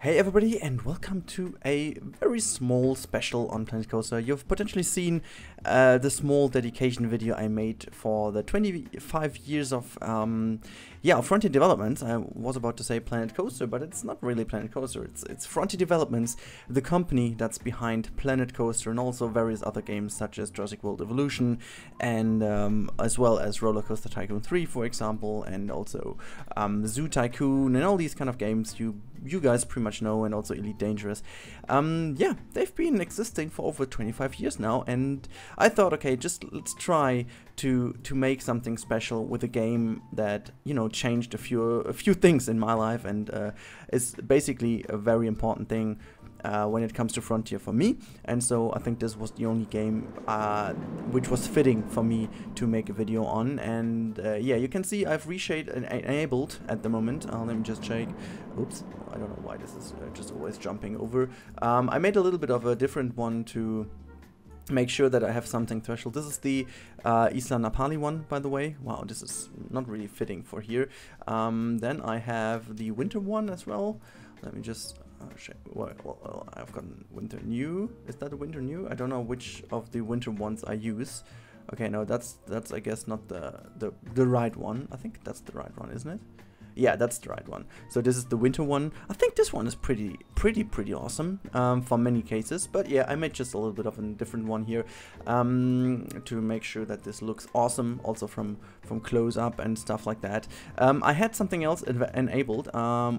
Hey everybody, and welcome to a very small special on Planet Coaster. You've potentially seen the small dedication video I made for the 25 years of Frontier Developments. I was about to say Planet Coaster, but it's not really Planet Coaster. It's Frontier Developments, the company that's behind Planet Coaster and also various other games such as Jurassic World Evolution and as well as Roller Coaster Tycoon 3, for example, and also Zoo Tycoon and all these kind of games you guys pretty much know, and also Elite Dangerous. Yeah, they've been existing for over 25 years now, and I thought, okay, let's try to make something special with a game that, you know, changed a few things in my life, and is basically a very important thing when it comes to Frontier for me. And so I think this was the only game which was fitting for me to make a video on. And yeah, you can see I've reshade and enabled at the moment. Let me just check. Oops, I don't know why this is just always jumping over. I made a little bit of a different one to make sure that I have something special. This is the Isla Napali one, by the way. Wow, this is not really fitting for here. Then I have the winter one as well. Let me just well, I've got winter new. Is that a winter new? I don't know which of the winter ones I use. Okay, no, that's I guess not the right one. I think that's the right one, isn't it? Yeah, that's the right one. So this is the winter one. I think this one is pretty awesome for many cases. But yeah, I made just a little bit of a different one here to make sure that this looks awesome, also from close up and stuff like that. I had something else enabled,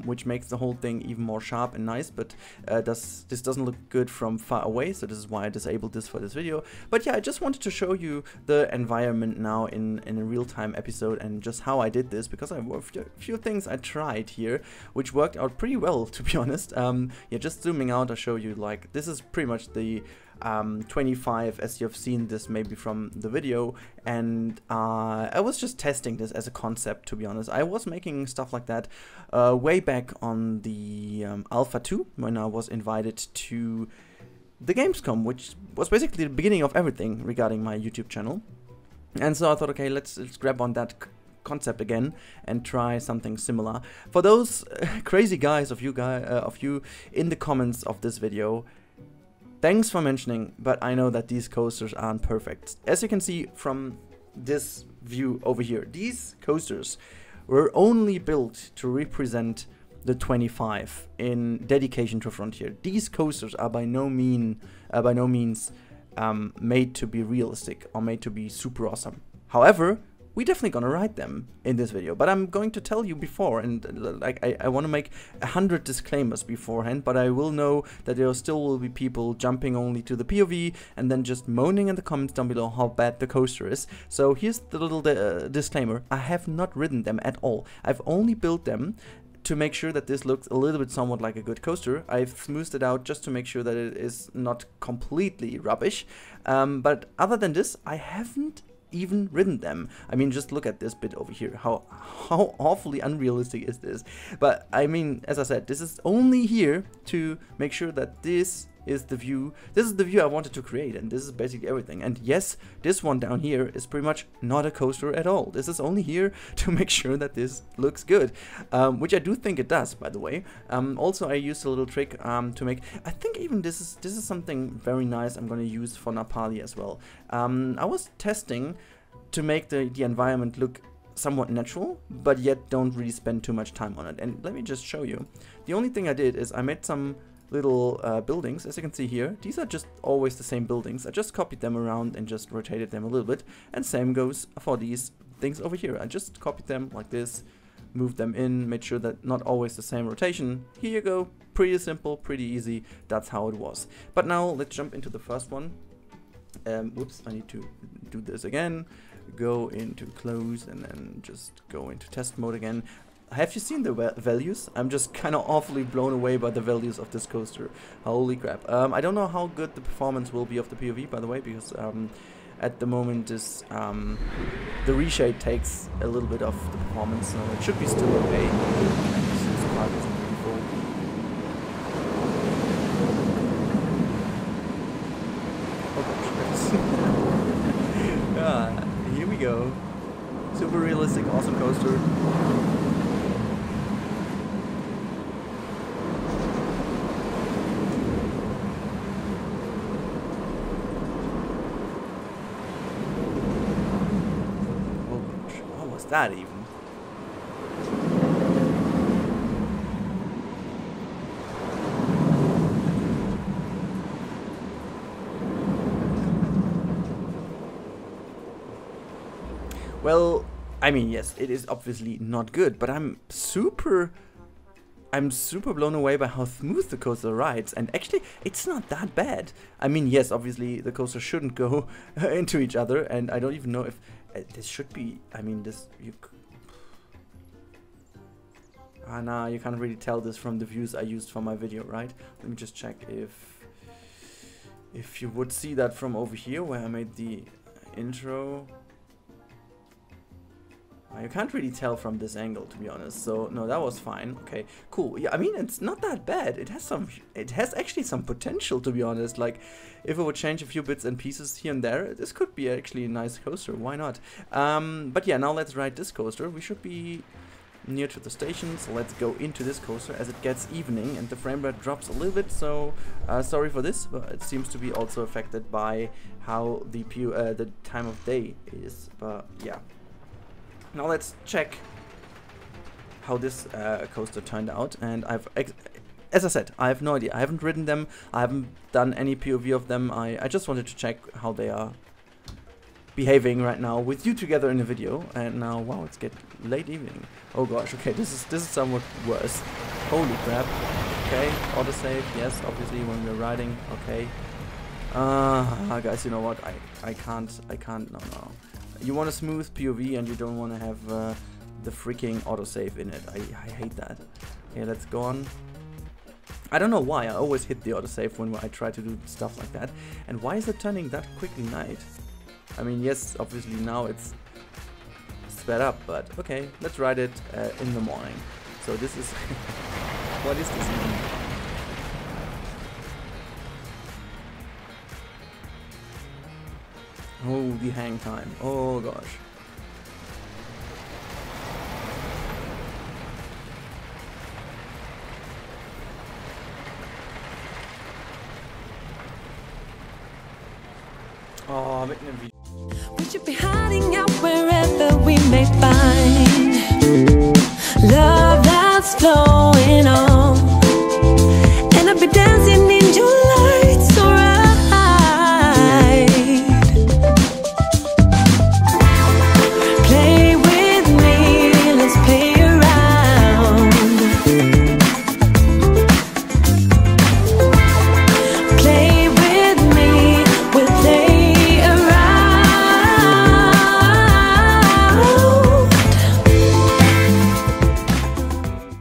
which makes the whole thing even more sharp and nice. But this doesn't look good from far away, so this is why I disabled this for this video. But yeah, I just wanted to show you the environment now in a real-time episode and just how I did this, because I have a few things I tried here which worked out pretty well, to be honest. Yeah, just zooming out, I'll show you, like, this is pretty much the 25 as you've seen this maybe from the video, and I was just testing this as a concept, to be honest. I was making stuff like that way back on the Alpha 2 when I was invited to the Gamescom, which was basically the beginning of everything regarding my YouTube channel. And so I thought, okay, let's grab on that concept again and try something similar. For those crazy guys of you in the comments of this video, thanks for mentioning, but I know that these coasters aren't perfect. As you can see from this view over here, these coasters were only built to represent the 25 in dedication to Frontier. These coasters are by no means made to be realistic or made to be super awesome. However, we're definitely gonna ride them in this video, but I'm going to tell you before, and like I want to make 100 disclaimers beforehand, but I will know that there still will be people jumping only to the POV and then just moaning in the comments down below how bad the coaster is. So here's the little disclaimer: I have not ridden them at all. I've only built them to make sure that this looks a little bit somewhat like a good coaster. I've smoothed it out just to make sure that it is not completely rubbish. But other than this, I haven't even ridden them. I mean, just look at this bit over here. How awfully unrealistic is this? But I mean, as I said, this is only here to make sure that this is the view. This is the view I wanted to create, and this is basically everything. And yes, this one down here is pretty much not a coaster at all. This is only here to make sure that this looks good, which I do think it does, by the way. Also, I used a little trick to make. I think even this is something very nice. I'm going to use for Napali as well. I was testing to make the environment look somewhat natural, but yet don't really spend too much time on it. And let me just show you. The only thing I did is I made some little buildings. As you can see here, these are just always the same buildings. I just copied them around and just rotated them a little bit, and same goes for these things over here. I just copied them like this, moved them in, made sure that not always the same rotation. Here you go. Pretty simple, pretty easy. That's how it was. But now let's jump into the first one. Whoops, I need to do this again. Go into close and then just go into test mode again. Have you seen the values? I'm just kind of awfully blown away by the values of this coaster. Holy crap. I don't know how good the performance will be of the POV, by the way, because at the moment this the reshade takes a little bit of the performance, so it should be still okay. This part isn't really full. Oh gosh. Here we go. Super realistic, awesome coaster. that even? Well, I mean, yes, it is obviously not good, but I'm super blown away by how smooth the coaster rides, and actually, it's not that bad. I mean, yes, obviously, the coaster shouldn't go into each other, and I don't even know if this should be, I mean, this, nah, you can't really tell this from the views I used for my video, right? Let me just check if you would see that from over here, where I made the intro. You can't really tell from this angle, to be honest. So no, that was fine. Okay, cool. Yeah, I mean, it's not that bad. It has actually some potential, to be honest. Like, if it would change a few bits and pieces here and there, this could be actually a nice coaster. Why not? But yeah, now let's ride this coaster. We should be near to the station, so let's go into this coaster as it gets evening and the frame rate drops a little bit. So sorry for this, but it seems to be also affected by how the time of day is. But yeah. Now let's check how this coaster turned out, and as I said, I have no idea. I haven't ridden them, I haven't done any POV of them. I just wanted to check how they are behaving right now with you together in a video. And now, wow, it's getting late evening. Oh gosh, okay, this is somewhat worse. Holy crap. Okay, autosave, yes, obviously when we're riding. Okay. Guys, you know what? I can't. No. You want a smooth POV and you don't want to have the freaking autosave in it. I hate that. Okay, let's go on. I don't know why, I always hit the autosave when I try to do stuff like that. And why is it turning that quickly night? I mean, yes, obviously now it's sped up, but okay, let's ride it in the morning. So this is... what is this even? Oh, the hang time. Oh gosh. Oh, mitten im Video.